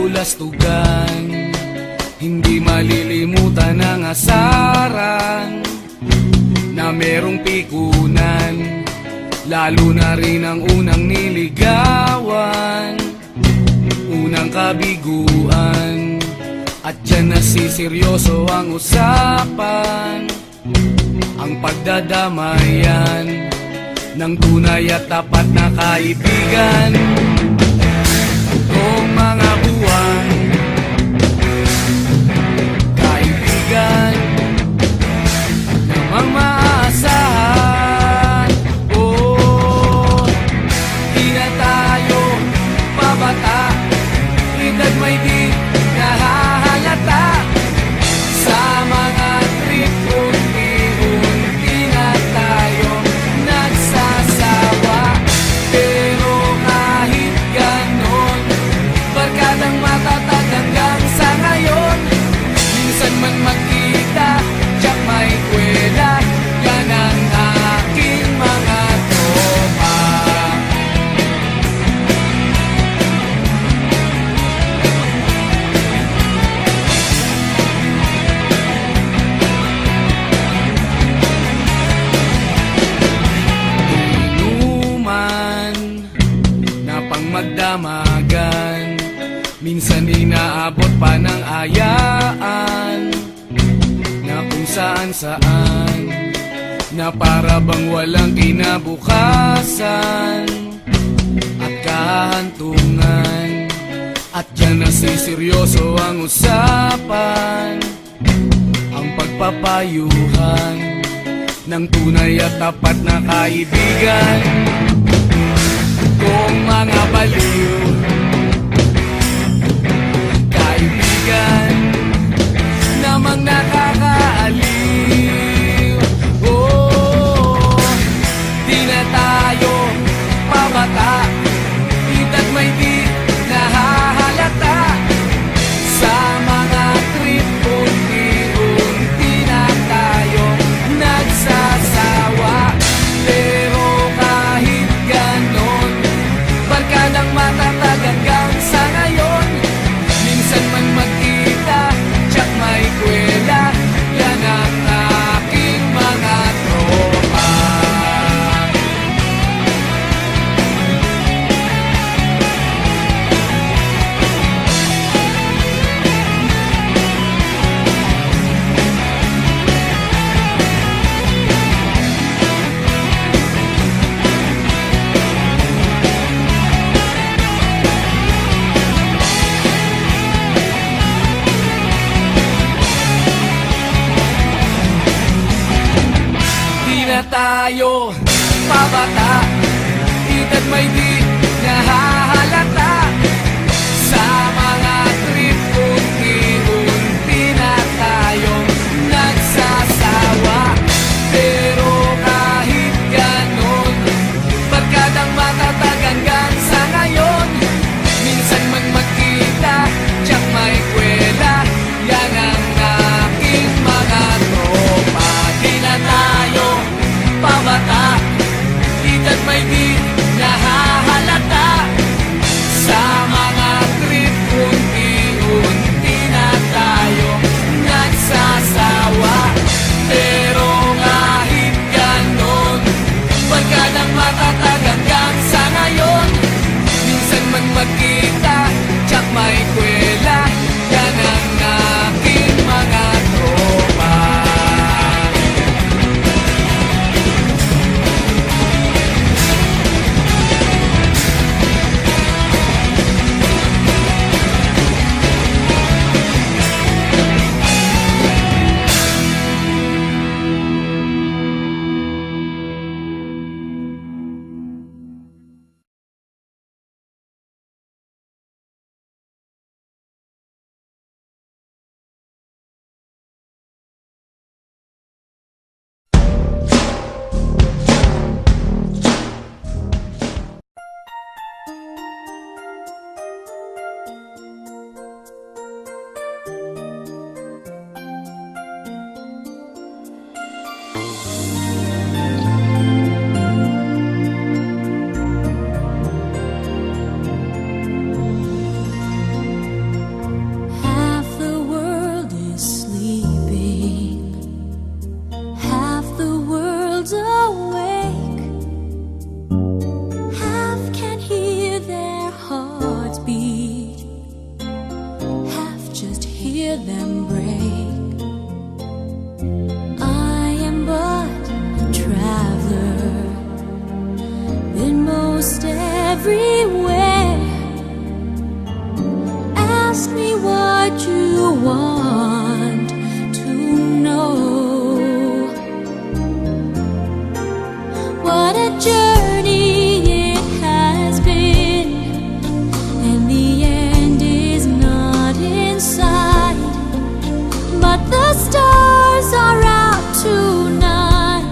kabulastugan, hindi malilimutan ang asaran na merong pikunan, lalo na rin ang unang niligawan, unang kabiguan. At dyan nasiseryoso ang usapan, ang pagdadamayan ng tunay at tapat na kaibigan. Noong mga buwan, kaibigan namang maaasahan. Oh, di na tayo pabata, edad may di nahahalata. Sa mga trip, unti-unti na tayo nagsasawa. Pero kahit ganon, barkadang matatag hanggang sa ngayon. Minsan man magkita, tiyak may kwela, yan ang aking mga tropa. Inuman na pang magdamagan, minsan inaabot pa ng ayaan, na kung saan-saan, na para bang walang kinabukasan at kahantungan. At dyan nasiseryoso ang usapan, ang pagpapayuhan ng tunay at tapat na kaibigan. Kung mga baliw, kaibigan namang nakakaaliw. Oh, di na tayo pabata, edad may di nahahalata. Sa mga trip, unti-unti na tayo nagsasawa. Pero kahit ganon, barkadang matatag hanggang sa ngayon. Minsan man magkita, tiyak may kwela, yan ang aking mga tropa. Di na tayo pabata, edad may di nahahalata. Sa mga trip, unti-unti na tayong nagsasawa. Pero kahit ganon, barkadang matatag hanggang sa ngayon. Minsan man magkita, tiyak may kwela, yan ang aking mga tropa. Di na tayo pabata, edad may di nahahalata. everywhere. Ask me what you want to know. What a journey it has been, and the end is not in sight. But the stars are out tonight,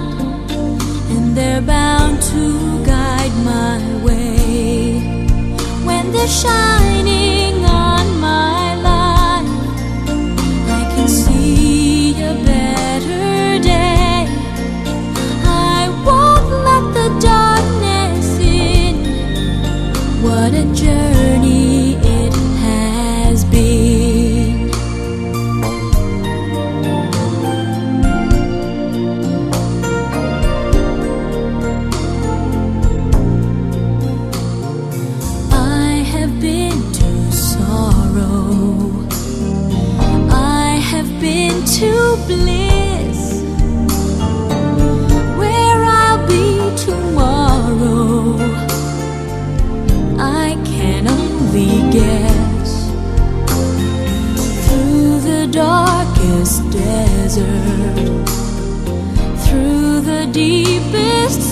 and they're bound to guide my way. When they're shining on my life, I can see a better day. I won't let the darkness in. What a journey it has been. I have been to sorrow, I have been to bliss. Where I'll be tomorrow, I can only guess. Through the darkest desert, through the deepest